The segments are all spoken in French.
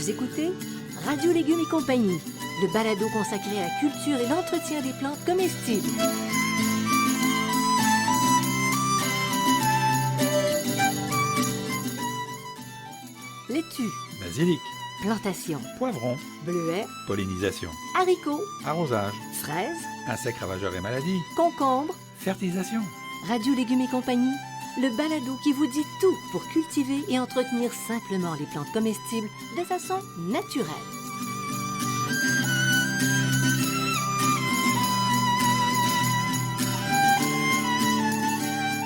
Vous écoutez Radio Légumes et compagnie, le balado consacré à la culture et l'entretien des plantes comestibles. Laitue, Basilic, plantation, poivron, bleuets, pollinisation, haricots, arrosage, fraises, insectes ravageurs et maladies, concombres. fertilisation. Radio Légumes et compagnie, le balado qui vous dit tout pour cultiver et entretenir simplement les plantes comestibles de façon naturelle.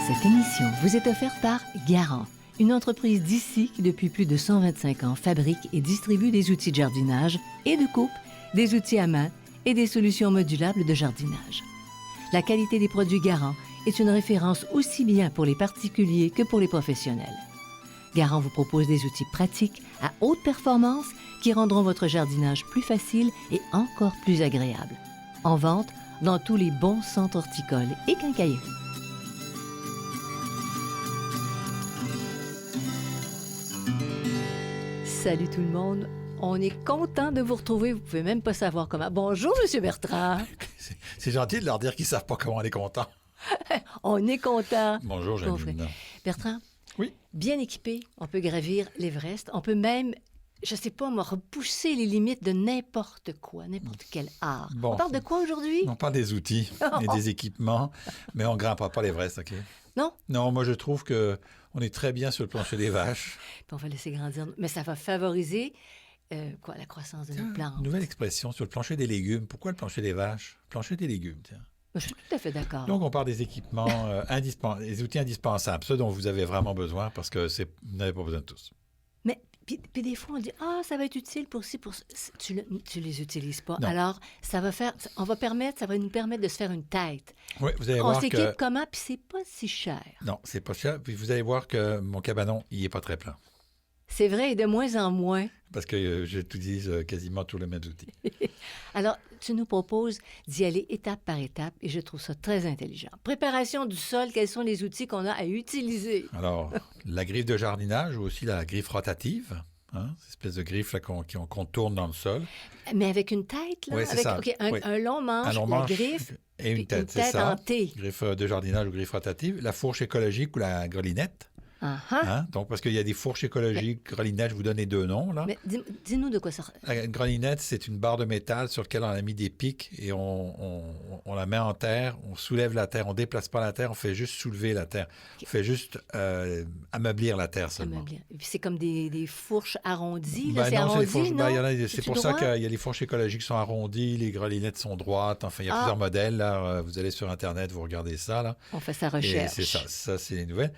Cette émission vous est offerte par Garant, une entreprise d'ici qui, depuis plus de 125 ans, fabrique et distribue des outils de jardinage et de coupe, des outils à main et des solutions modulables de jardinage. La qualité des produits Garant est une référence aussi bien pour les particuliers que pour les professionnels. Garant vous propose des outils pratiques à haute performance qui rendront votre jardinage plus facile et encore plus agréable. En vente dans tous les bons centres horticoles et quincailleries. Salut tout le monde, on est content de vous retrouver, vous pouvez même pas savoir comment. Bonjour Monsieur Bertrand. C'est gentil de leur dire qu'ils savent pas comment on est content. On est content. Bonjour, Janine. Bertrand, oui. Bien équipé, on peut gravir l'Everest. On peut même, je sais pas, moi, repousser les limites de n'importe quoi, n'importe quel art. Bon, on parle de quoi aujourd'hui? On parle des outils et des équipements, mais on ne grimpera pas l'Everest, OK? Non? Non, moi, je trouve que on est très bien sur le plancher des vaches. Puis on va laisser grandir. Mais ça va favoriser la croissance de nos plantes. Nouvelle expression sur le plancher des légumes. Pourquoi le plancher des vaches? Plancher des légumes, tiens. Je suis tout à fait d'accord. Donc, on parle des équipements, des outils indispensables, ceux dont vous avez vraiment besoin parce que vous n'avez pas besoin de tous. Mais puis des fois, on dit « Ah, ça va être utile pour ci, pour ça. » Tu les utilises pas. Non. Alors, ça va nous permettre de se faire une tête. Oui, vous allez On voir s'équipe que... comment, puis c'est pas si cher. Non, c'est pas cher. Puis vous allez voir que mon cabanon, il n'est pas très plein. C'est vrai, et de moins en moins. Parce que j'utilise quasiment tous les mêmes outils. Alors, tu nous proposes d'y aller étape par étape et je trouve ça très intelligent. Préparation du sol, quels sont les outils qu'on a à utiliser? Alors, la griffe de jardinage ou aussi la griffe rotative, cette espèce de griffe là, qu'on tourne dans le sol. Mais avec une tête, là? Oui, c'est avec, ça. OK, Oui. un long manche, la griffe et une tête, c'est tête ça. en T. Griffe de jardinage ou griffe rotative. La fourche écologique ou la grelinette. Donc, parce qu'il y a des fourches écologiques, grelinette, je vous donne les deux noms. Là. Mais dis-nous de quoi ça... La grelinette, c'est une barre de métal sur laquelle on a mis des pics et on la met en terre, on soulève la terre, on ne déplace pas la terre, on fait juste soulever la terre. Okay. On fait juste ameublir la terre seulement. Et puis c'est comme des fourches arrondies, là, c'est arrondi, non? C'est pour ça qu'il y a les fourches écologiques qui sont arrondies, les grelinettes sont droites, enfin, il y a plusieurs modèles. Là. Vous allez sur Internet, vous regardez ça. Là. On fait sa recherche. Et c'est ça c'est les nouvelles.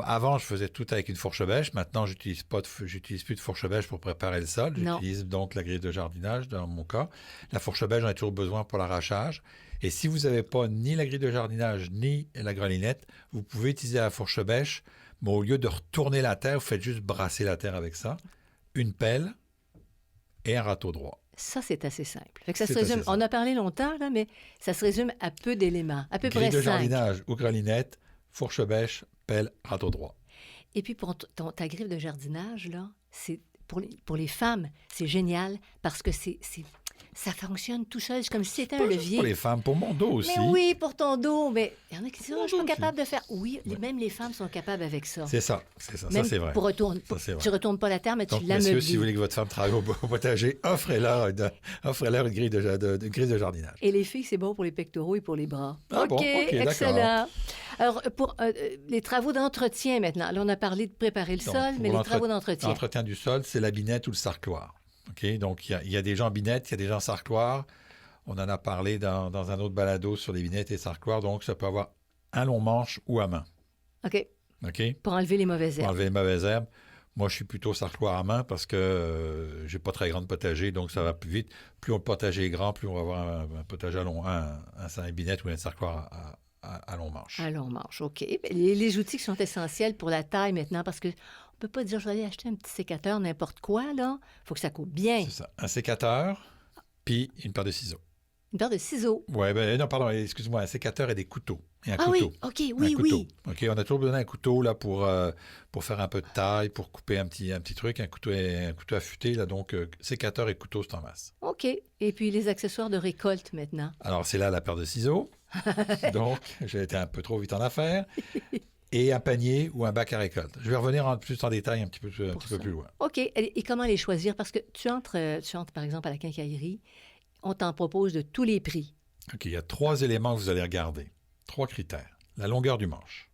Avant, je faisais tout avec une fourche bêche. Maintenant, j'utilise plus de fourche bêche pour préparer le sol. J'utilise donc la griffe de jardinage dans mon cas. La fourche bêche, j'en ai toujours besoin pour l'arrachage. Et si vous n'avez pas ni la griffe de jardinage ni la grelinette, vous pouvez utiliser la fourche bêche, mais au lieu de retourner la terre, vous faites juste brasser la terre avec ça, une pelle et un râteau droit. Ça, c'est assez simple. Fait que ça se résume. On a parlé longtemps, là, mais ça se résume à peu d'éléments, à peu près 5. Griffe de jardinage ou grelinette, fourche bêche, pelle, râteau droit. Et puis, pour ta griffe de jardinage, là, c'est pour les femmes, c'est génial parce que ça fonctionne tout seul. C'est comme si c'était un levier. Juste pour les femmes, pour mon dos aussi. Mais oui, pour ton dos. Mais il y en a qui disent, je suis pas capable de faire. Oui, même les femmes sont capables avec ça. C'est ça. Même ça, c'est vrai. Tu retournes pas la terre, mais donc, tu l'ameublis. Messieurs, si vous voulez que votre femme travaille au potager, offrez-leur une grille de jardinage. Et les filles, c'est bon pour les pectoraux et pour les bras. OK, excellent. D'accord. Alors, pour les travaux d'entretien maintenant, là, on a parlé de préparer le sol, mais les travaux d'entretien. L'entretien du sol, c'est la binette ou le sarcloir. Okay? Donc, il y a des gens binette, il y a des gens sarcloir. On en a parlé dans un autre balado sur les binettes et sarcloirs. Donc, ça peut avoir un long manche ou à main. OK. OK? Pour enlever les mauvaises herbes. Pour enlever les mauvaises herbes. Moi, je suis plutôt sarcloir à main parce que j'ai pas très grand potager, donc ça va plus vite. Plus le potager est grand, plus on va avoir un potager à long, un binette ou un sarcloir à long manche. À long manche, OK. Les outils qui sont essentiels pour la taille maintenant, parce qu'on ne peut pas dire, je vais aller acheter un petit sécateur, n'importe quoi, là. Il faut que ça coupe bien. C'est ça. Un sécateur, puis une paire de ciseaux. Une paire de ciseaux. Oui, non, pardon, excuse-moi, un sécateur et des couteaux. Et un couteau. Oui, OK, oui, oui. OK, on a toujours besoin d'un couteau là, pour faire un peu de taille, pour couper un petit truc, un couteau affûté. Là, donc, sécateur et couteau, c'est en masse. OK. Et puis les accessoires de récolte maintenant. Alors, c'est là la paire de ciseaux. Donc, j'ai été un peu trop vite en affaires. Et un panier ou un bac à récolte. Je vais revenir plus en détail un petit peu plus loin. OK. Et comment les choisir? Parce que tu entres, par exemple, à la quincaillerie, on t'en propose de tous les prix. OK. Il y a 3 éléments que vous allez regarder. 3 critères. La longueur du manche.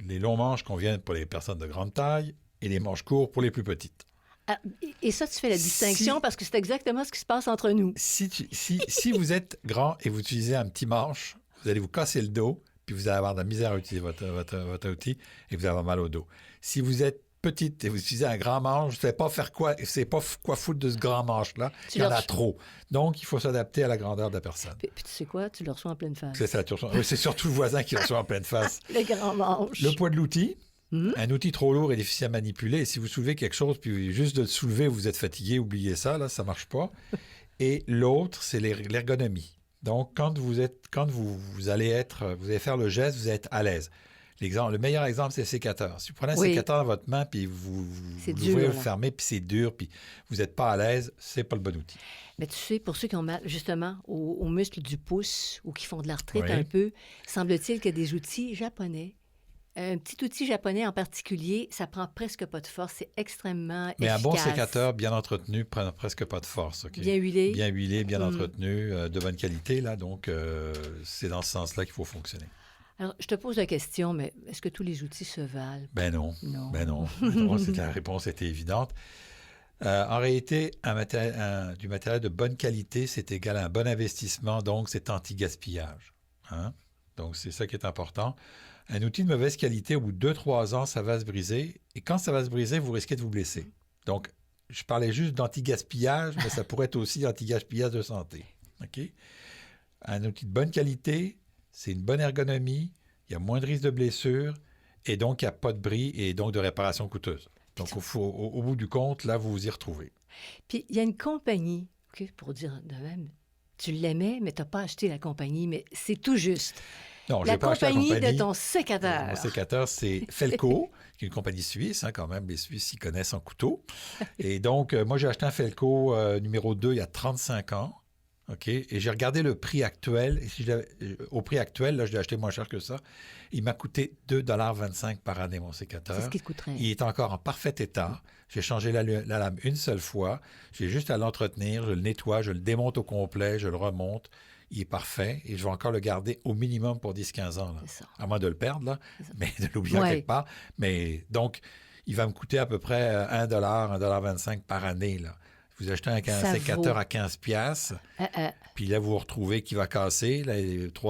Les longs manches conviennent pour les personnes de grande taille et les manches courts pour les plus petites. Ah, et ça, tu fais la distinction parce que c'est exactement ce qui se passe entre nous. Si vous êtes grand et vous utilisez un petit manche, vous allez vous casser le dos, puis vous allez avoir de la misère à utiliser votre outil et vous allez avoir mal au dos. Si vous êtes petite et vous utilisez un grand manche, vous ne savez pas faire quoi, vous ne savez pas quoi foutre de ce grand manche-là. Il y en a trop. Donc, il faut s'adapter à la grandeur de la personne. Puis tu sais quoi? Tu le reçois en pleine face. C'est ça, c'est surtout le voisin qui le reçoit en pleine face. Le grand manche. Le poids de l'outil. Un outil trop lourd est difficile à manipuler. Et si vous soulevez quelque chose, puis juste de le soulever, vous êtes fatigué, oubliez ça, là, ça ne marche pas. Et l'autre, c'est l'ergonomie. Donc, quand vous allez faire le geste, vous êtes à l'aise. Le meilleur exemple, c'est le sécateur. Si vous prenez un sécateur dans votre main, puis vous l'ouvrez, vous le fermez, puis c'est dur, puis vous n'êtes pas à l'aise, c'est pas le bon outil. Mais tu sais, pour ceux qui ont mal, justement, aux muscles du pouce ou qui font de l'arthrite un peu, semble-t-il qu'il y a des outils japonais. Un petit outil japonais en particulier, ça prend presque pas de force, c'est extrêmement efficace. Mais un bon sécateur bien entretenu prend presque pas de force. Okay? Bien huilé. Bien huilé, bien entretenu, de bonne qualité. Là, donc, c'est dans ce sens-là qu'il faut fonctionner. Alors, je te pose la question, mais est-ce que tous les outils se valent? Ben non. La réponse était évidente. En réalité, du matériel de bonne qualité, c'est égal à un bon investissement, donc c'est anti-gaspillage. Hein? Donc, c'est ça qui est important. Un outil de mauvaise qualité, au bout de 2-3 ans, ça va se briser. Et quand ça va se briser, vous risquez de vous blesser. Donc, je parlais juste d'anti-gaspillage, mais ça pourrait être aussi anti-gaspillage de santé. OK? Un outil de bonne qualité, c'est une bonne ergonomie, il y a moins de risque de blessure, et donc il n'y a pas de bris et donc de réparation coûteuse. Donc, au bout du compte, là, vous vous y retrouvez. Puis, il y a une compagnie, pour dire de même, tu l'aimais, mais tu n'as pas acheté la compagnie, mais c'est tout juste. Non, j'ai pas acheté la compagnie de ton sécateur. Mon sécateur, c'est Felco, qui est une compagnie suisse, hein, quand même. Les Suisses s'y connaissent en couteau. Et donc, moi, j'ai acheté un Felco numéro 2 il y a 35 ans. OK? Et j'ai regardé le prix actuel. Et au prix actuel, là, je l'ai acheté moins cher que ça. Il m'a coûté 2,25 $ par année, mon sécateur. C'est ce qui te coûterait. Il est encore en parfait état. J'ai changé la lame une seule fois. J'ai juste à l'entretenir. Je le nettoie, je le démonte au complet, je le remonte. Il est parfait et je vais encore le garder au minimum pour 10-15 ans. Là. À moins de le perdre, là, mais de l'oublier quelque part. Mais donc, il va me coûter à peu près 1 $, 1,25 $ par année. Là. Vous achetez un sécateur à 15$, puis là, vous vous retrouvez qui va casser. Là,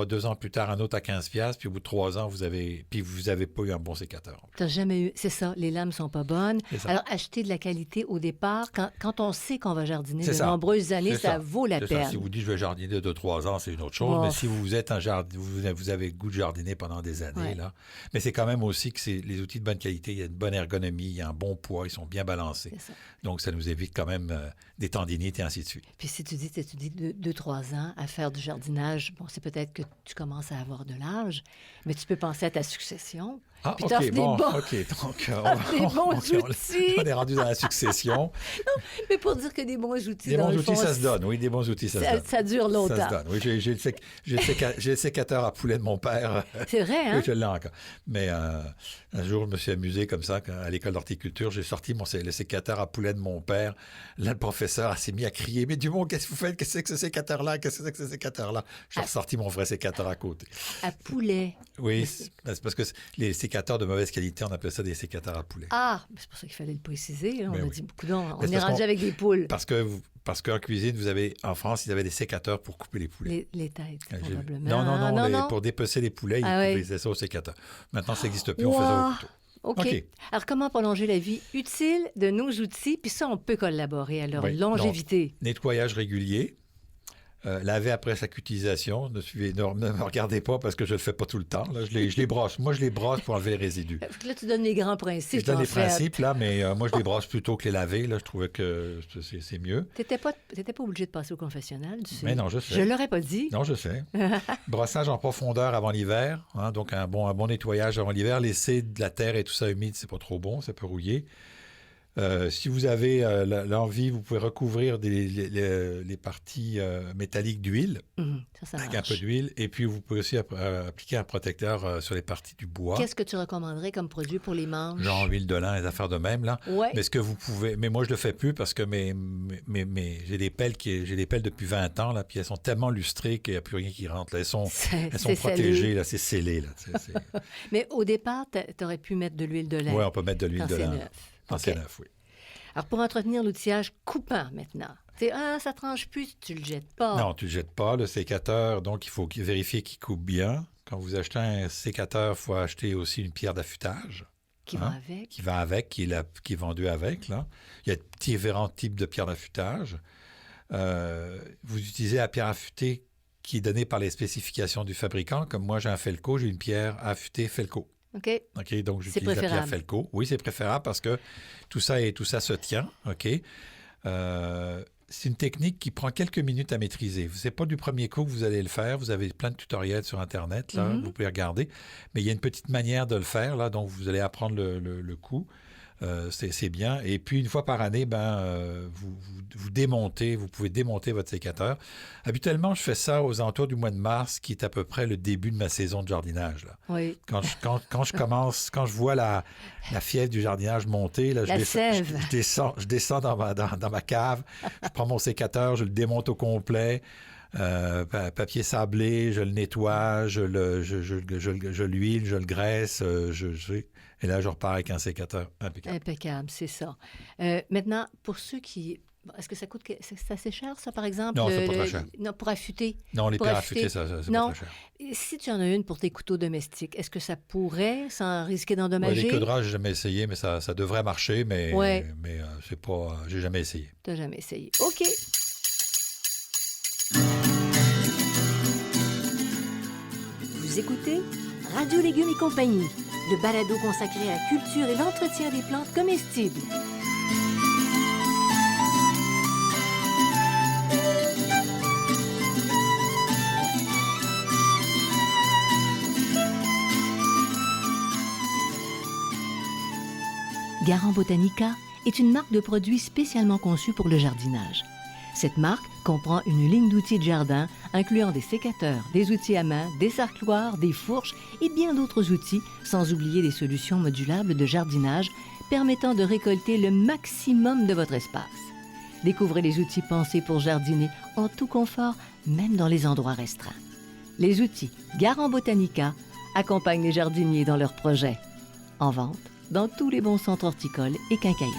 2 ans plus tard, un autre à 15$, puis au bout de 3 ans, vous avez pas eu un bon sécateur. Tu n'as jamais eu... C'est ça, les lames ne sont pas bonnes. Alors, acheter de la qualité au départ, quand on sait qu'on va jardiner de nombreuses années, ça vaut la peine. Si vous dites je vais jardiner 2-3 ans, c'est une autre chose. Mais si vous êtes vous avez le goût de jardiner pendant des années, là. Mais c'est quand même aussi que c'est les outils de bonne qualité, il y a une bonne ergonomie, il y a un bon poids, ils sont bien balancés. Donc, ça nous évite quand même des tendinites et ainsi de suite. Puis si tu dis 2-3 ans à faire du jardinage, bon, c'est peut-être que tu commences à avoir de l'âge, mais tu peux penser à ta succession. Ah, OK, donc, outils. On est rendu dans la succession. Non, mais pour dire que des bons outils, des bons outils, ça se donne. Oui, des bons outils, ça se donne. Ça dure longtemps. Ça se donne. Oui, j'ai le sécateur à poulet de mon père. C'est vrai, hein? Oui, je l'ai encore. Mais un jour, je me suis amusé comme ça, à l'école d'horticulture, j'ai sorti le sécateur à poulet de mon père. Là, le professeur s'est mis à crier, « Mais Dumont, qu'est-ce que vous faites? Qu'est-ce que c'est que ce sécateur-là? Qu'est-ce que c'est que ce sécateur-là? » J'ai ressorti mon vrai sécateur à côté. À poulet? Oui, c'est parce que les sécateurs de mauvaise qualité, on appelle ça des sécateurs à poulet. Ah, c'est pour ça qu'il fallait le préciser. Là. On a dit beaucoup on est rendu avec des poules. Parce qu'en cuisine, en France, ils avaient des sécateurs pour couper les poulets. Les têtes, probablement. Non. Pour dépecer les poulets, ils faisaient ça au sécateur. Maintenant, ça n'existe plus, on fait ça au couteau. OK. Alors, comment prolonger la vie utile de nos outils? Puis ça, on peut collaborer à leur longévité. Donc, nettoyage régulier. laver après chaque utilisation. Ne me regardez pas parce que je ne le fais pas tout le temps. Là, je les brosse. Moi, je les brosse pour enlever les résidus. Là, tu donnes les grands principes. Je donne les principes, là, mais moi, je les brosse plutôt que les laver. Là, je trouvais que c'est mieux. Tu n'étais pas obligé de passer au confessionnal, tu sais. Mais non, je sais. Je ne l'aurais pas dit. Non, je sais. Brossage en profondeur avant l'hiver. Hein, donc, un bon nettoyage avant l'hiver. Laisser de la terre et tout ça humide, c'est pas trop bon. Ça peut rouiller. Si vous avez l'envie, vous pouvez recouvrir les parties métalliques d'huile, Ça avec marche. un peu d'huile. Et puis, vous pouvez aussi appliquer un protecteur sur les parties du bois. Qu'est-ce que tu recommanderais comme produit pour les manches? Genre huile de lin, les affaires de même, là. Ouais. Mais ce que vous pouvez... Mais moi, je le fais plus parce que j'ai des pelles depuis 20 ans, là, puis elles sont tellement lustrées qu'il n'y a plus rien qui rentre. Là. Elles sont protégées, là, c'est scellé, là. Mais au départ, tu aurais pu mettre de l'huile de lin. Oui, on peut mettre de l'huile de lin. Quand c'est neuf, oui. Alors, pour entretenir l'outillage coupant maintenant, ça tranche plus, tu le jettes pas. Non, tu le jettes pas. Le sécateur, donc il faut vérifier qu'il coupe bien. Quand vous achetez un sécateur, il faut acheter aussi une pierre d'affûtage. Qui va avec. Qui va avec, qui est vendue avec. Là. Il y a différents types de pierres d'affûtage. Vous utilisez la pierre affûtée qui est donnée par les spécifications du fabricant. Comme moi, j'ai un Felco, j'ai une pierre affûtée Felco. OK. Donc, j'utilise la pierre Felco. Oui, c'est préférable parce que tout ça se tient. OK. C'est une technique qui prend quelques minutes à maîtriser. Ce n'est pas du premier coup que vous allez le faire. Vous avez plein de tutoriels sur Internet. Là, vous pouvez regarder. Mais il y a une petite manière de le faire. Là, donc, vous allez apprendre le coup. C'est bien. Et puis, une fois par année, vous démontez, vous pouvez démonter votre sécateur. Habituellement, je fais ça aux alentours du mois de mars, qui est à peu près le début de ma saison de jardinage. Là. Oui. Quand je vois la fièvre du jardinage monter, là, je descends dans ma cave, je prends mon sécateur, je le démonte au complet. Papier sablé, je le nettoie, je l'huile, je le graisse, et là, je repars avec un sécateur impeccable. Impeccable, c'est ça. Maintenant, pour ceux qui... Est-ce que ça coûte... C'est assez cher, ça, par exemple? Non, c'est pas très cher. Non, pour affûter? Non, les pierres affûtées, c'est pas très cher. Si tu en as une pour tes couteaux domestiques, est-ce que ça pourrait, sans risquer d'endommager? Les queudrages, j'ai jamais essayé, mais ça devrait marcher, mais c'est pas... j'ai jamais essayé. Tu n'as jamais essayé. OK. Vous écoutez Radio Légumes et compagnie, le balado consacré à la culture et l'entretien des plantes comestibles. Garant Botanica est une marque de produits spécialement conçue pour le jardinage. Cette marque comprend une ligne d'outils de jardin incluant des sécateurs, des outils à main, des sarcloirs, des fourches et bien d'autres outils, sans oublier des solutions modulables de jardinage permettant de récolter le maximum de votre espace. Découvrez les outils pensés pour jardiner en tout confort, même dans les endroits restreints. Les outils Garant Botanica accompagnent les jardiniers dans leurs projets. En vente dans tous les bons centres horticoles et quincailleries.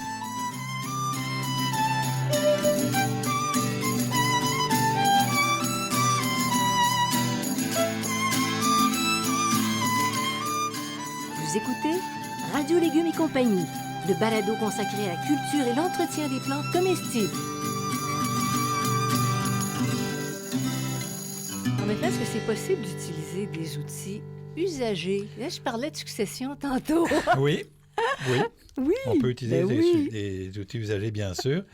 Vous écoutez Radio Légumes et compagnie, le balado consacré à la culture et l'entretien des plantes comestibles. Alors maintenant, est-ce que c'est possible d'utiliser des outils usagés? Là, je parlais de succession tantôt. Oui. Oui. On peut utiliser des outils usagés, bien sûr,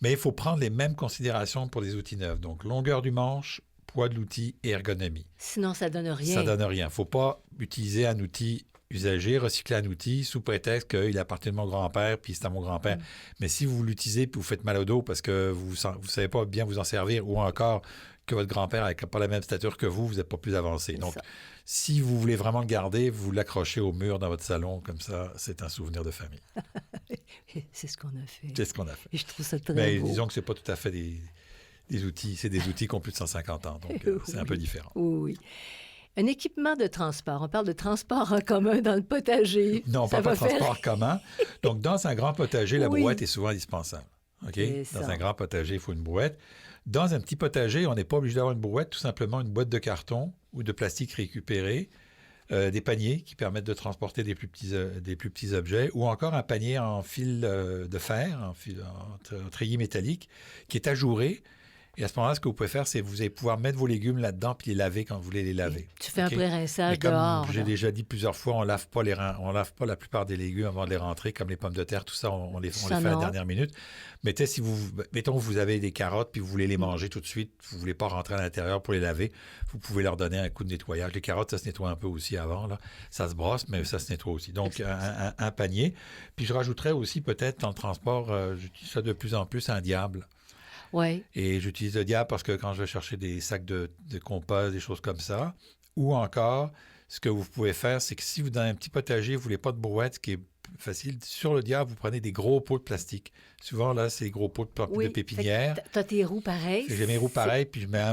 mais il faut prendre les mêmes considérations pour les outils neufs. Donc, longueur du manche, poids de l'outil et ergonomie. Sinon, ça donne rien. Ça donne rien. Il ne faut pas utiliser un outil usagé, recycler un outil sous prétexte qu'il appartient à mon grand-père, puis c'est à mon grand-père. Mais si vous l'utilisez puis vous faites mal au dos parce que vous ne savez pas bien vous en servir, ou encore que votre grand-père n'a pas la même stature que vous n'êtes pas plus avancé. Donc, si vous voulez vraiment le garder, vous l'accrochez au mur dans votre salon, comme ça, c'est un souvenir de famille. C'est ce qu'on a fait. C'est ce qu'on a fait. Et je trouve ça très beau. Disons que ce n'est pas tout à fait des outils, c'est des outils qui ont plus de 150 ans, donc c'est un peu différent. Oui. Un équipement de transport. On parle de transport en commun dans le potager. Non, pas de transport commun. Donc, dans un grand potager, la brouette est souvent indispensable. OK? Dans un grand potager, il faut une brouette. Dans un petit potager, on n'est pas obligé d'avoir une brouette, tout simplement une boîte de carton ou de plastique récupéré, des paniers qui permettent de transporter des plus petits objets, ou encore un panier en fil de fer, en treillis métallique, qui est ajouré Et à ce moment-là, ce que vous pouvez faire, c'est que vous allez pouvoir mettre vos légumes là-dedans puis les laver quand vous voulez les laver. Tu fais un pré-rinçage dehors. J'ai déjà dit plusieurs fois, on lave pas la plupart des légumes avant de les rentrer, comme les pommes de terre, tout ça, on les fait à la dernière minute. Mais mettons que vous avez des carottes puis vous voulez les manger tout de suite, vous voulez pas rentrer à l'intérieur pour les laver, vous pouvez leur donner un coup de nettoyage. Les carottes, ça se nettoie un peu aussi avant, là. Ça se brosse, mais ça se nettoie aussi. Donc, un panier. Puis je rajouterais aussi peut-être dans le transport, j'utilise ça de plus en plus, un diable. Oui. Et j'utilise le diable parce que quand je vais chercher des sacs de compost, des choses comme ça, ou encore, ce que vous pouvez faire, c'est que si vous, dans un petit potager, vous ne voulez pas de brouette, ce qui est facile, sur le diable, vous prenez des gros pots de plastique. Souvent, là, c'est des gros pots de pépinière. Tu as tes roues pareilles. J'ai mes roues pareilles, puis je mets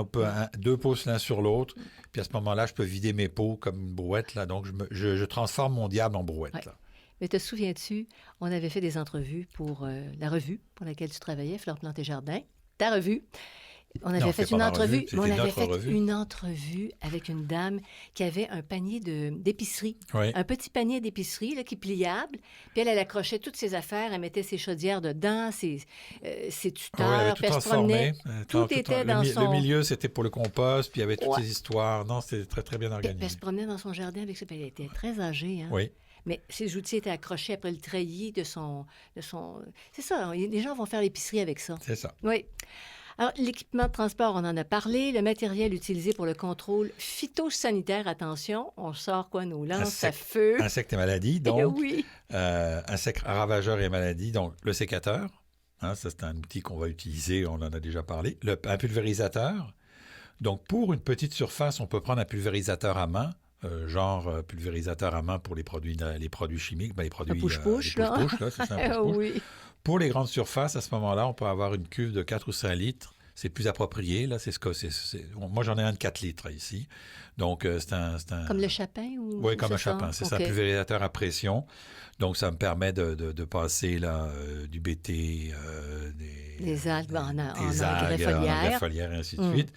deux pots l'un sur l'autre. Puis à ce moment-là, je peux vider mes pots comme une brouette. Là, donc, je transforme mon diable en brouette. Ouais. Là. Mais te souviens-tu, on avait fait des entrevues pour la revue pour laquelle tu travaillais, Fleurs, Plantes et Jardins. Ta revue. On avait fait une entrevue. On avait fait une entrevue avec une dame qui avait un panier d'épicerie. Oui. Un petit panier d'épicerie là, qui est pliable. Puis elle accrochait toutes ses affaires. Elle mettait ses chaudières dedans, ses tuteurs. Puis elle se promenait. Tout était dans son... Le milieu, c'était pour le compost. Puis il y avait toutes ces histoires. Non, c'était très, très bien organisé. Puis elle se promenait dans son jardin avec ça. Puis elle était très âgée. Hein? Oui. Mais ses outils étaient accrochés après le treillis de son... C'est ça, les gens vont faire l'épicerie avec ça. C'est ça. Oui. Alors, l'équipement de transport, on en a parlé. Le matériel utilisé pour le contrôle phytosanitaire, attention, on sort quoi, nos lances à feu. Insectes et maladies, donc. Oui. Insectes ravageurs et maladies, donc le sécateur. Hein, ça, c'est un outil qu'on va utiliser, on en a déjà parlé. Un pulvérisateur. Donc, pour une petite surface, on peut prendre un pulvérisateur à main. Genre pulvérisateur à main pour les produits chimiques, les produits push-push, là, c'est ça, un push-push. Oui. Pour les grandes surfaces, à ce moment-là, on peut avoir une cuve de 4 ou 5 litres. C'est plus approprié, là. Moi, j'en ai un de 4 litres ici. Donc, c'est un... Comme le Chapin? Oui, comme un Chapin. C'est ça, un pulvérisateur à pression. Donc, ça me permet de passer là, du BT, des algues en engrais foliaire, et ainsi de suite.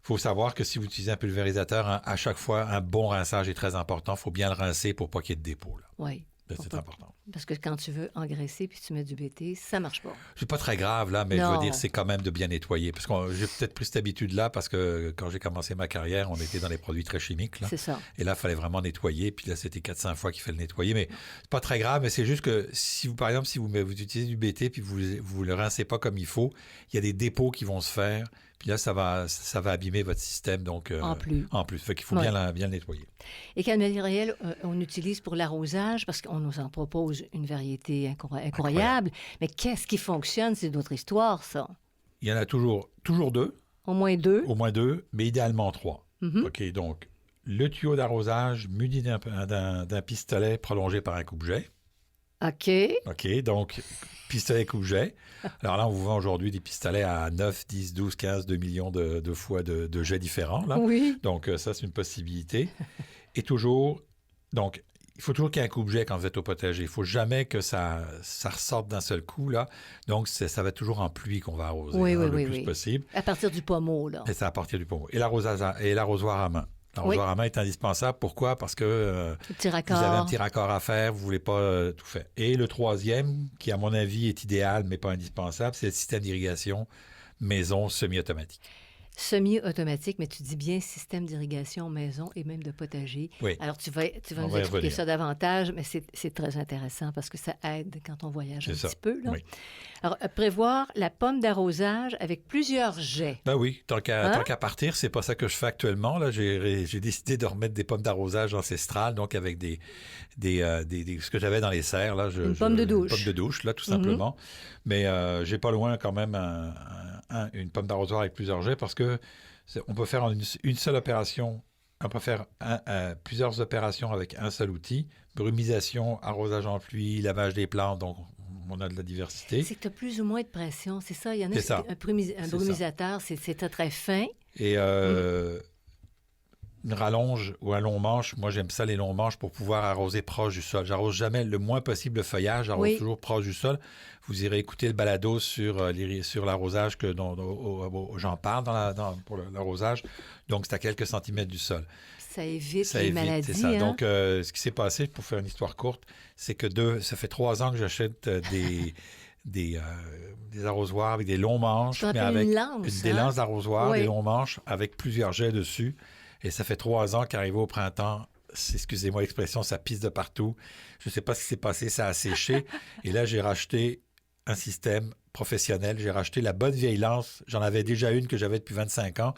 Il faut savoir que si vous utilisez un pulvérisateur, à chaque fois, un bon rinçage est très important. Il faut bien le rincer pour pas qu'il y ait de dépôt. Là. Oui. C'est important. Parce que quand tu veux engraisser puis tu mets du BT, ça marche pas. C'est pas très grave, là, mais je veux dire, c'est quand même de bien nettoyer. Parce que j'ai peut-être pris cette habitude-là parce que quand j'ai commencé ma carrière, on était dans les produits très chimiques. Là. C'est ça. Et là, il fallait vraiment nettoyer. Puis là, c'était 400 fois qu'il fallait le nettoyer. Mais c'est pas très grave, mais c'est juste que si vous, par exemple, si vous utilisez du BT puis vous le rincez pas comme il faut, il y a des dépôts qui vont se faire. Puis là, ça va abîmer votre système. Donc, en plus. Fait qu'il faut bien le nettoyer. Et quel matériel on utilise pour l'arrosage? Parce qu'on nous en propose une variété incroyable. Mais qu'est-ce qui fonctionne? C'est d'autres histoires, ça. Il y en a toujours 2. Au moins 2. Au moins 2, mais idéalement 3. Mm-hmm. OK, donc, le tuyau d'arrosage muni d'un pistolet prolongé par un coupe-jet. OK, donc, pistolet coupe-jet. Alors là, on vous vend aujourd'hui des pistolets à 9, 10, 12, 15, 2 millions de fois de jets différents. Là. Oui. Donc, ça, c'est une possibilité. Et toujours, donc, il faut toujours qu'il y ait un coupe-jet quand vous êtes au potager. Il ne faut jamais que ça ressorte d'un seul coup. Là. Donc, ça va être toujours en pluie qu'on va arroser le plus possible. À partir du pommeau, là. Et c'est à partir du pommeau. Et l'arrosoir à main. L'arrosoir à main est indispensable. Pourquoi? Parce que vous avez un petit raccord à faire, vous ne voulez pas tout faire. Et le troisième, qui à mon avis est idéal, mais pas indispensable, c'est le système d'irrigation maison semi-automatique. Semi-automatique, mais tu dis bien système d'irrigation maison et même de potager. Oui. Alors, tu vas nous expliquer ça davantage, mais c'est très intéressant parce que ça aide quand on voyage petit peu. Là. Oui. Alors, prévoir la pomme d'arrosage avec plusieurs jets. Ben oui, tant qu'à partir, c'est pas ça que je fais actuellement. Là, j'ai décidé de remettre des pommes d'arrosage ancestrales, donc avec ce que j'avais dans les serres. Là, une pomme de douche. Une pomme de douche, là, tout simplement. Mais j'ai pas loin quand même une pomme d'arrosoir avec plusieurs jets parce que on peut faire une seule opération. On peut faire plusieurs opérations avec un seul outil. Brumisation, arrosage en pluie, lavage des plantes, donc on a de la diversité. C'est que tu as plus ou moins de pression, c'est ça? Il y en a un brumisateur, c'est très fin. Et une rallonge ou un long manche, moi j'aime ça les longs manches pour pouvoir arroser proche du sol. J'arrose jamais le moins possible le feuillage, j'arrose toujours proche du sol. Vous irez écouter le balado sur l'arrosage dont j'en parle pour l'arrosage. Donc c'est à quelques centimètres du sol. Ça évite les maladies. C'est ça. Hein? Donc ce qui s'est passé, pour faire une histoire courte, c'est que ça fait 3 ans que j'achète des arrosoirs avec des longs manches, mais avec des lances d'arrosoir, des longs manches avec plusieurs jets dessus. Et ça fait 3 ans qu'arrivé au printemps, excusez-moi l'expression, ça pisse de partout. Je ne sais pas ce qui s'est passé, ça a séché. Et là, j'ai racheté un système professionnel. J'ai racheté la bonne vieille lance. J'en avais déjà une que j'avais depuis 25 ans.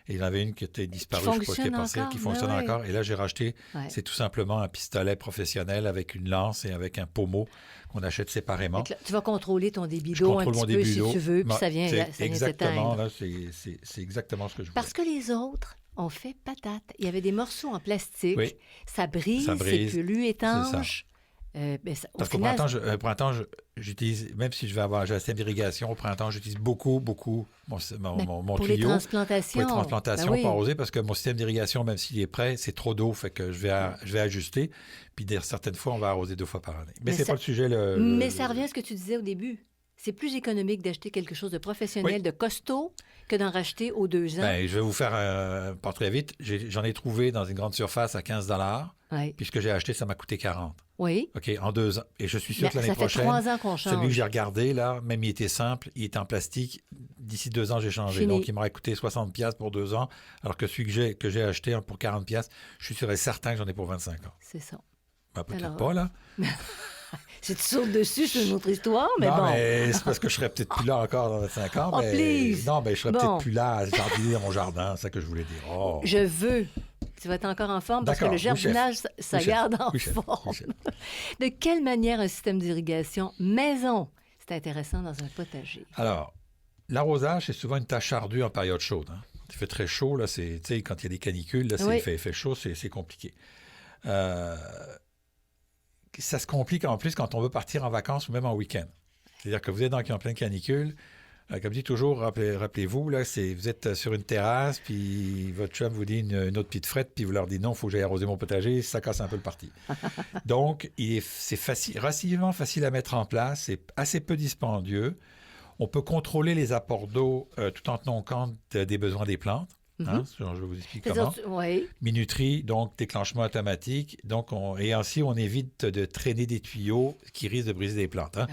Et il y en avait une qui était disparue, je ne sais pas ce qui est passé, qui fonctionne encore. Et là, j'ai racheté, c'est tout simplement un pistolet professionnel avec une lance et avec un pommeau qu'on achète séparément. Là, tu vas contrôler ton débit d'eau un petit peu si tu veux, puis ça vient exactement, là, c'est exactement ce que je voulais. Parce que les autres ont fait patate. Il y avait des morceaux en plastique. Oui. Ça brise, c'est pelu, étanche. Parce qu'au printemps, j'utilise, même si j'ai un système d'irrigation, au printemps, j'utilise beaucoup mon pour tuyau. Les transplantations. Pour les transplantations, pour arroser, parce que mon système d'irrigation, même s'il est prêt, c'est trop d'eau, fait que je vais ajuster. Puis certaines fois, on va arroser 2 fois par année. Mais c'est pas le sujet. Mais ça revient à ce que tu disais au début. C'est plus économique d'acheter quelque chose de professionnel, de costaud, que d'en racheter aux 2 ans. Je vais vous faire un portrait vite. J'en ai trouvé dans une grande surface à 15 $. Puis ce que j'ai acheté, ça m'a coûté 40. Oui. OK, en 2 ans. Et je suis sûr que l'année prochaine, ça fait 3 ans qu'on change. Celui que j'ai regardé, là, même il était simple, il était en plastique. D'ici 2 ans, j'ai changé. Donc, il m'aurait coûté 60$ pour 2 ans, alors que celui que j'ai acheté pour 40$, je suis sûr et certain que j'en ai pour 25 ans. C'est ça. Peut-être pas, là. Si tu sautes dessus, c'est une autre histoire, mais non, bon. Non, mais c'est parce que je serais peut-être plus là encore dans 25 ans. Please! Non, je serais peut-être plus là à jardiner dans mon jardin, c'est ça que je voulais dire. Oh. Je veux. Tu vas être encore en forme parce que le jardinage, ça garde en forme. De quelle manière un système d'irrigation maison, c'est intéressant dans un potager? Alors, l'arrosage, c'est souvent une tâche ardue en période chaude. Hein. Il fait très chaud, là, quand il y a des canicules, là, il fait chaud, c'est compliqué. Ça se complique en plus quand on veut partir en vacances ou même en week-end. C'est-à-dire que vous êtes en pleine canicule. Comme je dis toujours, rappelez-vous, là, vous êtes sur une terrasse, puis votre chum vous dit une autre petite frette, puis vous leur dites non, il faut que j'aille arroser mon potager, ça casse un peu le parti. Donc, c'est relativement facile à mettre en place, c'est assez peu dispendieux. On peut contrôler les apports d'eau tout en tenant compte des besoins des plantes. Hein? Je vous explique comment. Minuterie, donc déclenchement automatique. Donc et ainsi, on évite de traîner des tuyaux qui risquent de briser des plantes. Hein?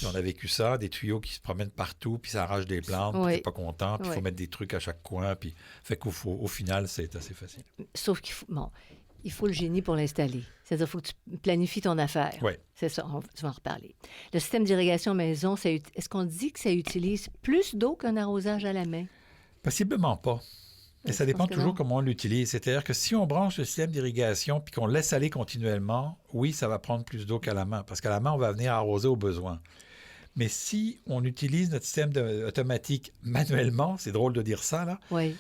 On a vécu ça, des tuyaux qui se promènent partout, puis ça arrache des plantes, puis t'es pas content, puis il faut mettre des trucs à chaque coin. Puis fait qu'au final, c'est assez facile. Sauf qu'il faut le génie pour l'installer. C'est-à-dire qu'il faut que tu planifies ton affaire. Oui. C'est ça, tu vas en reparler. Le système d'irrigation maison, est-ce qu'on dit que ça utilise plus d'eau qu'un arrosage à la main? Possiblement pas. Mais ça dépend toujours comment on l'utilise. C'est-à-dire que si on branche le système d'irrigation puis qu'on laisse aller continuellement, oui, ça va prendre plus d'eau qu'à la main. Parce qu'à la main, on va venir arroser au besoin. Mais si on utilise notre système automatique manuellement, c'est drôle de dire ça, là. Oui.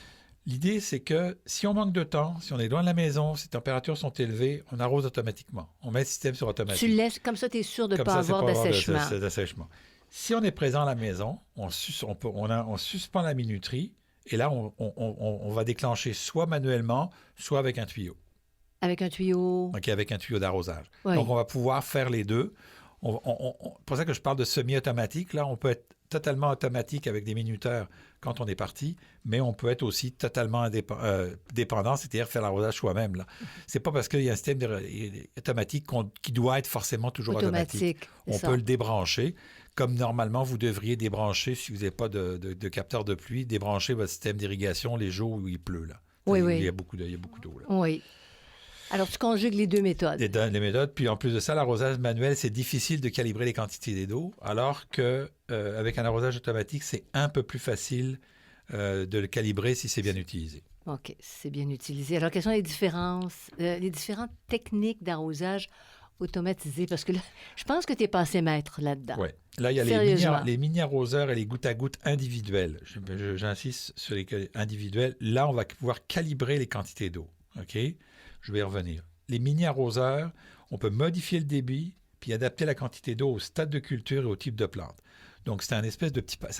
L'idée, c'est que si on manque de temps, si on est loin de la maison, si les températures sont élevées, on arrose automatiquement. On met le système sur automatique. Tu laisses, comme ça, tu es sûr de ne pas avoir d'assèchement. Si on est présent à la maison, on suspend la minuterie. Et là, on va déclencher soit manuellement, soit avec un tuyau. Avec un tuyau? OK, avec un tuyau d'arrosage. Oui. Donc, on va pouvoir faire les deux. Pour ça que je parle de semi-automatique. Là, on peut être totalement automatique avec des minuteurs quand on est parti, mais on peut être aussi totalement dépendant, c'est-à-dire faire l'arrosage soi-même. Là. C'est pas parce qu'il y a un système automatique qui doit être forcément toujours automatique. On peut le débrancher. Comme normalement, vous devriez débrancher, si vous n'avez pas de capteur de pluie, débrancher votre système d'irrigation les jours où il pleut. Là. Oui. Il y a beaucoup d'eau. Là. Oui. Alors, tu conjugues les 2 méthodes. Les méthodes. Puis, en plus de ça, l'arrosage manuel, c'est difficile de calibrer les quantités d'eau, alors qu'avec un arrosage automatique, c'est un peu plus facile de le calibrer si c'est bien utilisé. OK, c'est bien utilisé. Alors, quelles sont les différentes techniques d'arrosage automatisé? Parce que là, je pense que tu es passé maître là-dedans. Oui. Là, il y a les mini-arroseurs et les gouttes-à-gouttes individuels. J'insiste sur les individuels. Là, on va pouvoir calibrer les quantités d'eau. OK? Je vais y revenir. Les mini-arroseurs, on peut modifier le débit puis adapter la quantité d'eau au stade de culture et au type de plante. Donc, ça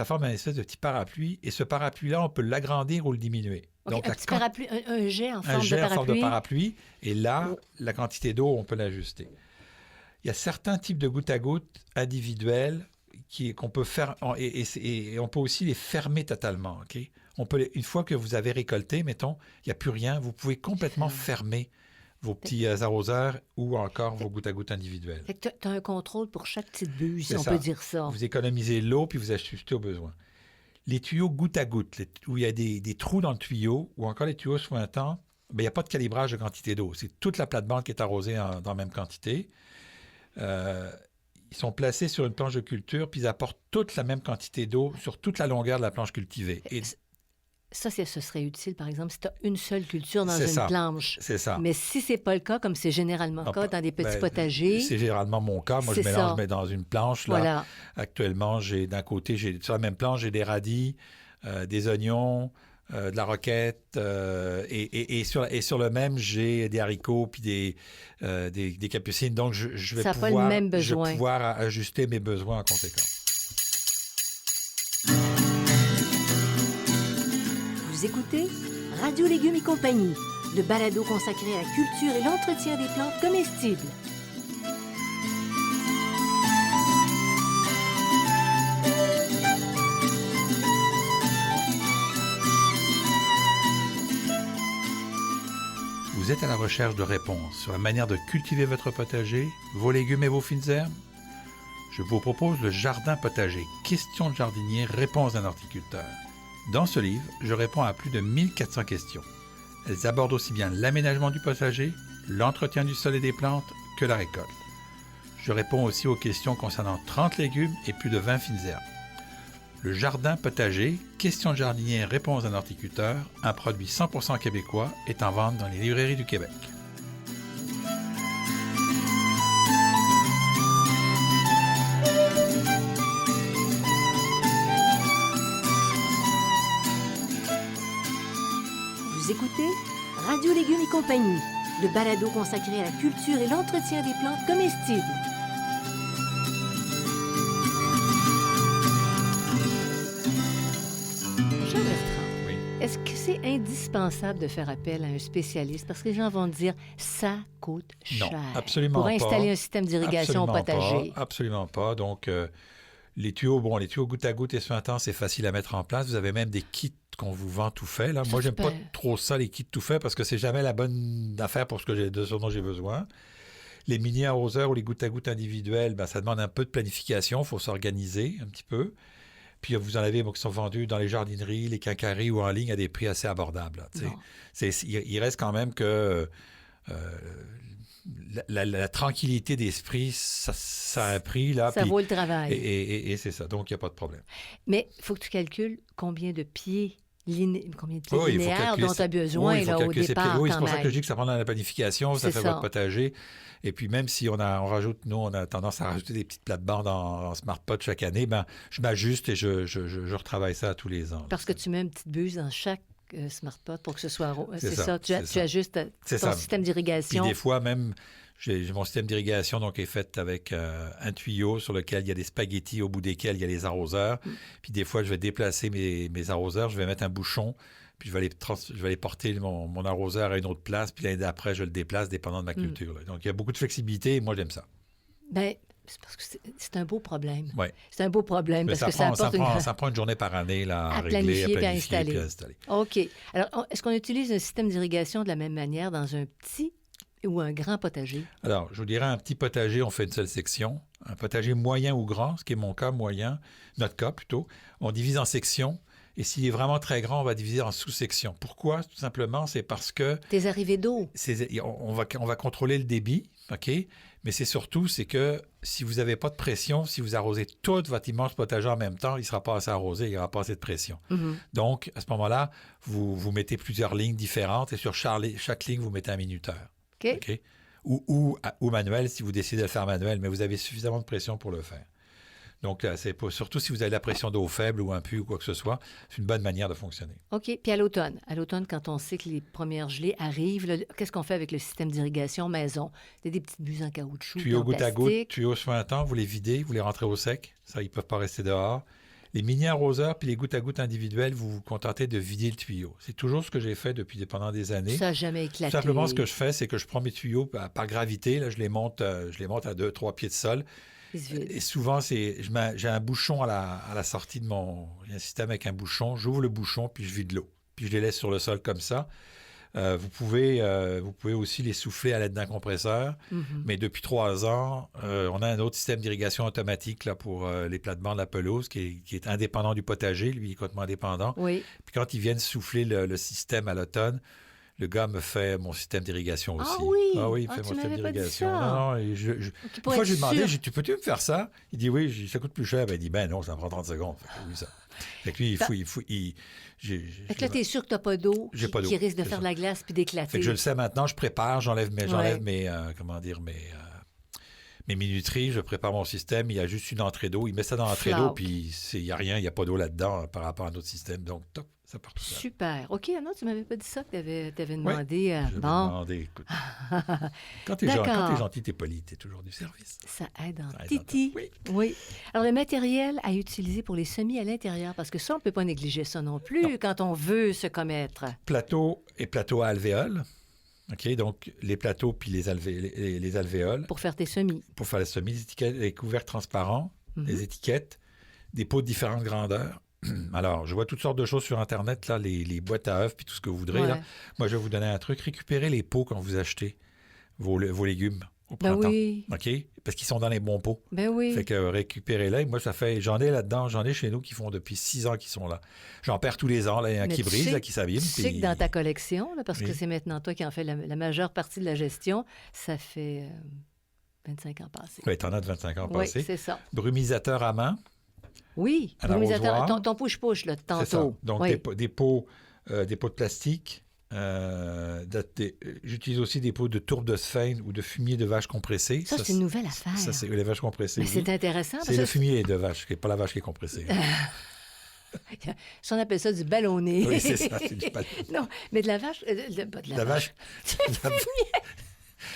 forme un espèce de petit parapluie. Et ce parapluie-là, on peut l'agrandir ou le diminuer. Okay, donc, un petit parapluie, un jet en forme de parapluie. Un jet en forme de parapluie. Et là, la quantité d'eau, on peut l'ajuster. Il y a certains types de gouttes-à-gouttes individuels qu'on peut faire, et on peut aussi les fermer totalement. Okay? Une fois que vous avez récolté, mettons, il n'y a plus rien, vous pouvez complètement fermer vos petits arroseurs ou encore vos gouttes-à-gouttes individuels. Tu as un contrôle pour chaque petite buse, si on ça. peut dire ça. Vous économisez l'eau puis vous ajustez au besoin. Les tuyaux goutte à goutte, où il y a des trous dans le tuyau, ou encore les tuyaux sointants, il n'y a pas de calibrage de quantité d'eau. C'est toute la plate-bande qui est arrosée dans la même quantité. Ils sont placés sur une planche de culture, puis ils apportent toute la même quantité d'eau sur toute la longueur de la planche cultivée. Et ça, ce serait utile, par exemple, si tu as une seule culture dans une planche. C'est ça. Mais si ce n'est pas le cas, comme c'est généralement le cas dans des petits potagers... C'est généralement mon cas. Moi, je mélange mais dans une planche. Là. Voilà. Actuellement, d'un côté, sur la même planche, j'ai des radis, des oignons, de la roquette. Et sur le même, j'ai des haricots puis des capucines. Donc, je vais pouvoir ajuster mes besoins en conséquence. Vous écoutez Radio Légumes et compagnie, le balado consacré à la culture et l'entretien des plantes comestibles. Vous êtes à la recherche de réponses sur la manière de cultiver votre potager, vos légumes et vos fines herbes? Je vous propose le Jardin potager, questions de jardinier, réponses d'un horticulteur. Dans ce livre, je réponds à plus de 1400 questions. Elles abordent aussi bien l'aménagement du potager, l'entretien du sol et des plantes que la récolte. Je réponds aussi aux questions concernant 30 légumes et plus de 20 fines herbes. Le Jardin potager, questions de jardinier, réponses d'un horticulteur, un produit 100% québécois, est en vente dans les librairies du Québec. Vous écoutez Radio Légumes et compagnie, le balado consacré à la culture et l'entretien des plantes comestibles. Jean Bertrand, oui. Est-ce que c'est indispensable de faire appel à un spécialiste? Parce que les gens vont dire « ça coûte cher ». Non, absolument pas. Pour installer un système d'irrigation au potager. Absolument pas. Donc, les tuyaux goutte à goutte et suintants, c'est facile à mettre en place. Vous avez même des kits qu'on vous vend tout fait. Là. Moi, j'aime pas trop ça, les kits tout faits, parce que c'est jamais la bonne affaire pour ce dont j'ai besoin. Les mini-arroseurs ou les gouttes à goutte individuels, ça demande un peu de planification. Il faut s'organiser un petit peu. Puis vous en avez qui sont vendus dans les jardineries, les quincailleries ou en ligne à des prix assez abordables. Il reste quand même que la tranquillité d'esprit, ça a un prix. Là, ça vaut le travail. Et c'est ça. Donc, il n'y a pas de problème. Mais il faut que tu calcules combien de pieds linéaires dont tu as besoin au départ. Oui, c'est pour ça que je dis que ça prend dans la planification, ça fait votre potager. Et puis même si on a tendance à rajouter des petites plates-bandes en Smart Pot chaque année, je m'ajuste et je retravaille ça tous les ans. Parce que tu mets une petite buse dans chaque Smart Pot pour que ce soit... C'est ça. Tu ajustes ton système d'irrigation. Puis des fois, même... J'ai mon système d'irrigation donc est fait avec un tuyau sur lequel il y a des spaghettis au bout desquels il y a les arroseurs. Puis des fois, je vais déplacer mes arroseurs, je vais mettre un bouchon, puis je vais aller porter mon arroseur à une autre place, puis l'année d'après, je le déplace dépendant de ma culture. Donc, il y a beaucoup de flexibilité et moi, j'aime ça. Bien, c'est parce que c'est un beau problème. Oui. C'est un beau problème parce que ça prend une journée par année là, à régler, à planifier puis à installer. OK. Alors, est-ce qu'on utilise un système d'irrigation de la même manière dans un petit ou un grand potager? Alors, je vous dirais, un petit potager, on fait une seule section. Un potager moyen ou grand, ce qui est mon cas, notre cas plutôt, on divise en sections. Et s'il est vraiment très grand, on va diviser en sous-sections. Pourquoi? Tout simplement, c'est parce que... Tes arrivées d'eau. On va contrôler le débit, OK? Mais c'est que si vous n'avez pas de pression, si vous arrosez tout votre immense potager en même temps, il ne sera pas assez arrosé, il n'y aura pas assez de pression. Mm-hmm. Donc, à ce moment-là, vous mettez plusieurs lignes différentes et sur chaque ligne, vous mettez un minuteur. OK. Ou manuel si vous décidez de le faire manuel, mais vous avez suffisamment de pression pour le faire. Donc, surtout si vous avez la pression d'eau faible ou un puits ou quoi que ce soit, c'est une bonne manière de fonctionner. OK. Puis à l'automne, quand on sait que les premières gelées arrivent, qu'est-ce qu'on fait avec le système d'irrigation maison? Il y a des petites buses en caoutchouc, tuyaux goutte à goutte, tuyaux suintants, vous les videz, vous les rentrez au sec. Ça, ils ne peuvent pas rester dehors. Les mini-arroseurs puis les gouttes à goutte individuels, vous vous contentez de vider le tuyau. C'est toujours ce que j'ai fait pendant des années. Ça n'a jamais éclaté. Tout simplement, ce que je fais, c'est que je prends mes tuyaux par gravité. Là, je les monte à 2-3 pieds de sol. Et souvent, j'ai un bouchon à la sortie de il y a un système avec un bouchon. J'ouvre le bouchon, puis je vide l'eau. Puis je les laisse sur le sol comme ça. Vous pouvez aussi les souffler à l'aide d'un compresseur. Mais depuis 3 ans, on a un autre système d'irrigation automatique là, pour les plates-bandes de la pelouse qui est indépendant du potager. Lui, il est complètement indépendant. Oui. Puis quand ils viennent souffler le système à l'automne, le gars me fait mon système d'irrigation aussi. Ah oui, il me fait mon tu système m'avais pas dit d'irrigation. ça. Non, et Pour une fois, être je lui ai demandé, sûr. tu peux-tu me faire ça? Il dit oui, ça coûte plus cher. Ben, il dit, ben non, ça me prend 30 secondes. Fait que oui, ça. Fait que lui, Fait que là, t'es sûr que t'as pas d'eau qui risque de faire de la glace puis d'éclater. Fait que je le sais maintenant, je prépare, j'enlève mes minuteries, je prépare mon système, il y a juste une entrée d'eau, il met ça dans l'entrée d'eau, puis il n'y a rien, il n'y a pas d'eau là-dedans par rapport à notre système. Donc, top, ça part tout seul. Super. OK, non, tu m'avais pas dit ça que tu avais demandé. Oui, demandé, écoute. Quand tu es gentil, tu es poli, tu es toujours du service. Ça aide en titi. Oui. Alors, le matériel à utiliser pour les semis à l'intérieur, parce que ça, on ne peut pas négliger ça non plus quand on veut se commettre. Plateau et plateau à alvéoles. OK, donc les plateaux puis les alvéoles. Pour faire tes semis. Pour faire les semis, les couverts transparents, les étiquettes, des pots de différentes grandeurs. Alors, je vois toutes sortes de choses sur Internet, là, les boîtes à œufs puis tout ce que vous voudrez. Là. Moi, je vais vous donner un truc. Récupérez les pots quand vous achetez vos légumes au printemps. Oui. OK? Parce qu'ils sont dans les bons pots. Ben oui. Fait que récupérez-les. Moi, j'en ai chez nous qui font depuis 6 ans qu'ils sont là. J'en perds tous les ans. Là, il y a un qui brise, qui s'abîme. Tu sais que dans ta collection, là, parce que c'est maintenant toi qui en fais la majeure partie de la gestion, ça fait 25 ans passés. Oui, t'en as de 25 ans passés. Oui, c'est ça. Brumisateur à main. Oui, brumisateur, ton push-push, là, tantôt. C'est ça. Donc, des pots de plastique. J'utilise aussi des pots de tourbe de sphinx ou de fumier de vache compressé. Ça, c'est une nouvelle affaire. Ça, c'est les vaches compressées. Mais c'est intéressant. C'est le fumier de vache, pas la vache qui est compressée. Ça, on appelle ça du ballonné. Oui, c'est ça, c'est du ballonné. Non, mais de la vache... la vache.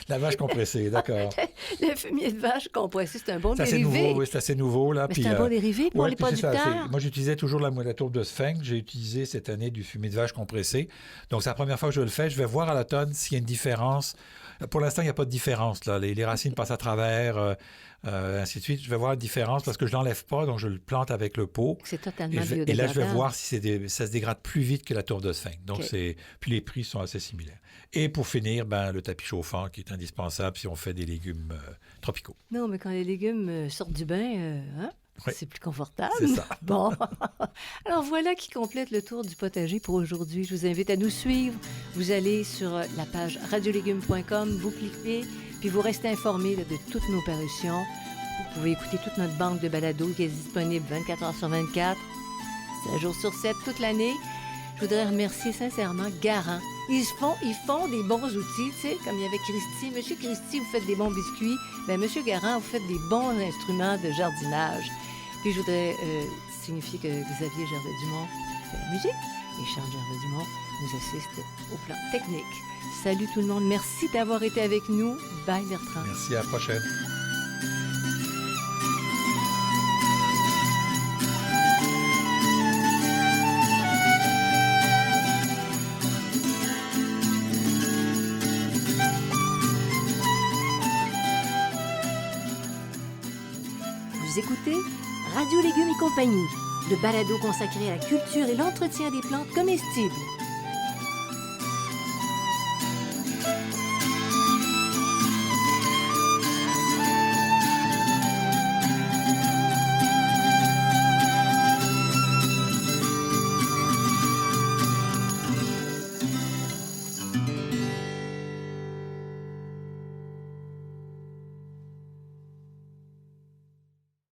La vache compressée, d'accord. Le fumier de vache compressé, c'est un bon dérivé. C'est assez nouveau. Là. Mais c'est un bon dérivé pour les producteurs. Moi, j'utilisais toujours la tourbe de sphinx. J'ai utilisé cette année du fumier de vache compressé. Donc, c'est la première fois que je le fais. Je vais voir à l'automne s'il y a une différence. Pour l'instant, il n'y a pas de différence. Là. Les racines passent à travers, ainsi de suite. Je vais voir la différence parce que je ne l'enlève pas, donc je le plante avec le pot. C'est totalement biodégradable. Et là, je vais voir si ça se dégrade plus vite que la tourbe de sphinx. Donc, puis les prix sont assez similaires. Et pour finir, le tapis chauffant qui est indispensable si on fait des légumes tropicaux. Non, mais quand les légumes sortent du bain, c'est plus confortable. C'est ça. Bon. Alors voilà qui complète le tour du potager pour aujourd'hui. Je vous invite à nous suivre. Vous allez sur la page radiolégumes.com, vous cliquez, puis vous restez informés de toutes nos parutions. Vous pouvez écouter toute notre banque de balados qui est disponible 24 heures sur 24, 7 jours sur 7, toute l'année. Je voudrais remercier sincèrement Garant. Ils font des bons outils, tu sais, comme il y avait Christy. Monsieur Christy, vous faites des bons biscuits. Bien, Monsieur Garant, vous faites des bons instruments de jardinage. Puis je voudrais signifier que Xavier Gervais-Dumont fait la musique et Charles Gervais-Dumont nous assiste au plan technique. Salut tout le monde. Merci d'avoir été avec nous. Bye Bertrand. Merci, à la prochaine. Écoutez Radio Légumes et compagnie, le balado consacré à la culture et l'entretien des plantes comestibles.